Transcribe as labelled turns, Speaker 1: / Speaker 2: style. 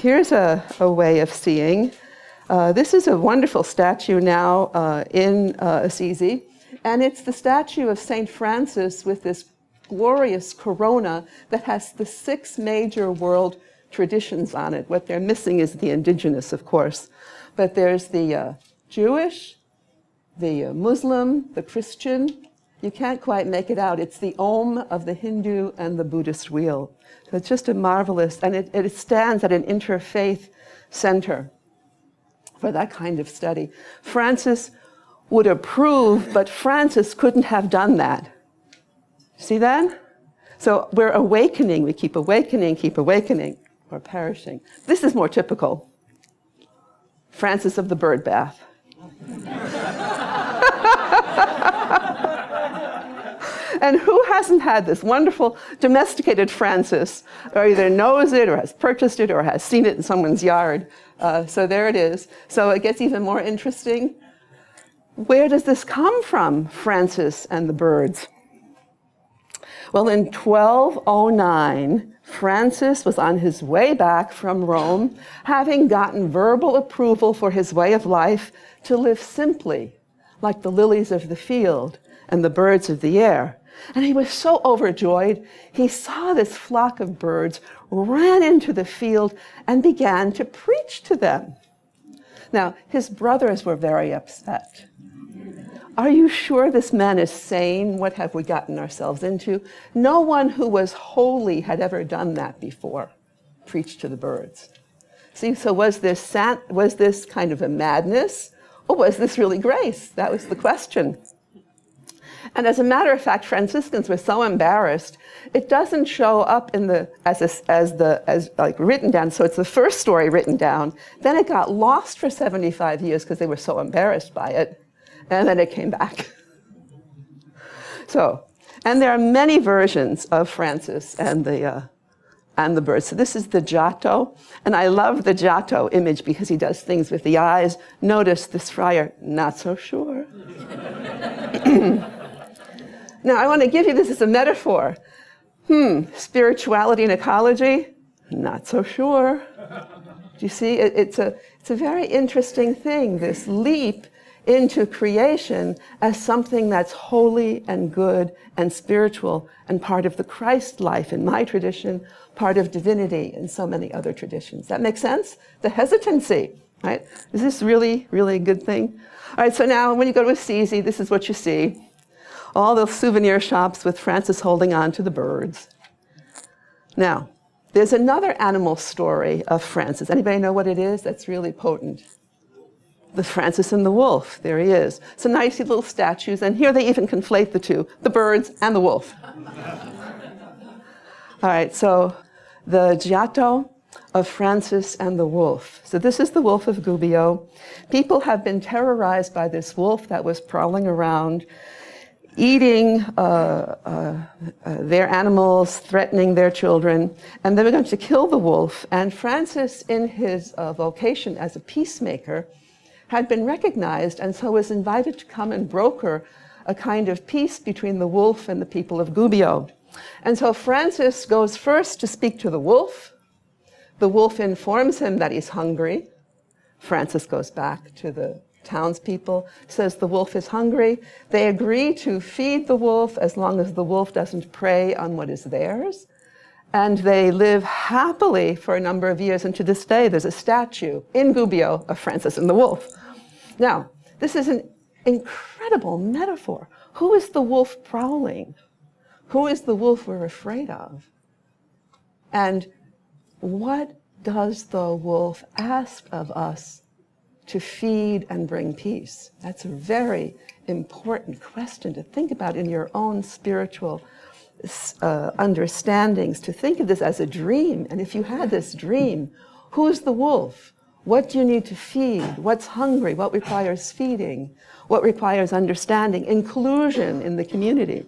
Speaker 1: here's a way of seeing. This is a wonderful statue now in Assisi, and it's the statue of St. Francis with this glorious corona that has the 6 major world traditions on it. What they're missing is the indigenous, of course. But there's the Jewish, the Muslim, the Christian. You can't quite make it out. It's the Om of the Hindu and the Buddhist wheel. So it's just a marvelous, and it stands at an interfaith center for that kind of study. Francis would approve, but Francis couldn't have done that. See that? So we're awakening. We keep awakening, or perishing. This is more typical. Francis of the bird bath. And who hasn't had this wonderful domesticated Francis, or either knows it, or has purchased it, or has seen it in someone's yard? So there it is. So it gets even more interesting. Where does this come from, Francis and the birds? Well, in 1209, Francis was on his way back from Rome, having gotten verbal approval for his way of life to live simply, like the lilies of the field and the birds of the air. And he was so overjoyed, he saw this flock of birds, ran into the field, and began to preach to them. Now, his brothers were very upset. Are you sure this man is sane? What have we gotten ourselves into? No one who was holy had ever done that before, preached to the birds. See, so was this kind of a madness, or was this really grace? That was the question. And as a matter of fact, Franciscans were so embarrassed, it doesn't show up in the as written down. So it's the first story written down. Then it got lost for 75 years because they were so embarrassed by it. And then it came back. So, and there are many versions of Francis and the birds. So this is the Giotto, and I love the Giotto image because he does things with the eyes. Notice this friar, not so sure. Now, I want to give you this as a metaphor. Spirituality and ecology, not so sure. Do you see? It's a very interesting thing, this leap into creation as something that's holy and good and spiritual and part of the Christ life in my tradition, part of divinity in so many other traditions. That makes sense? The hesitancy, right? Is this really, really a good thing? All right, so now when you go to Assisi, this is what you see. All those souvenir shops with Francis holding on to the birds. Now, there's another animal story of Francis. Anybody know what it is? That's really potent. The Francis and the wolf, there he is. So now you see little statues, and here they even conflate the two, the birds and the wolf. All right, so the Giotto of Francis and the wolf. So this is the wolf of Gubbio. People have been terrorized by this wolf that was prowling around, eating their animals, threatening their children, and they were going to kill the wolf. And Francis, in his vocation as a peacemaker, had been recognized, and so was invited to come and broker a kind of peace between the wolf and the people of Gubbio. And so Francis goes first to speak to the wolf. The wolf informs him that he's hungry. Francis goes back to the townspeople, says the wolf is hungry. They agree to feed the wolf as long as the wolf doesn't prey on what is theirs. And they live happily for a number of years. And to this day, there's a statue in Gubbio of Francis and the wolf. Now, this is an incredible metaphor. Who is the wolf prowling? Who is the wolf we're afraid of? And what does the wolf ask of us to feed and bring peace? That's a very important question to think about in your own spiritual understandings, to think of this as a dream. And if you had this dream, who's the wolf? What do you need to feed? What's hungry? What requires feeding? What requires understanding? Inclusion in the community.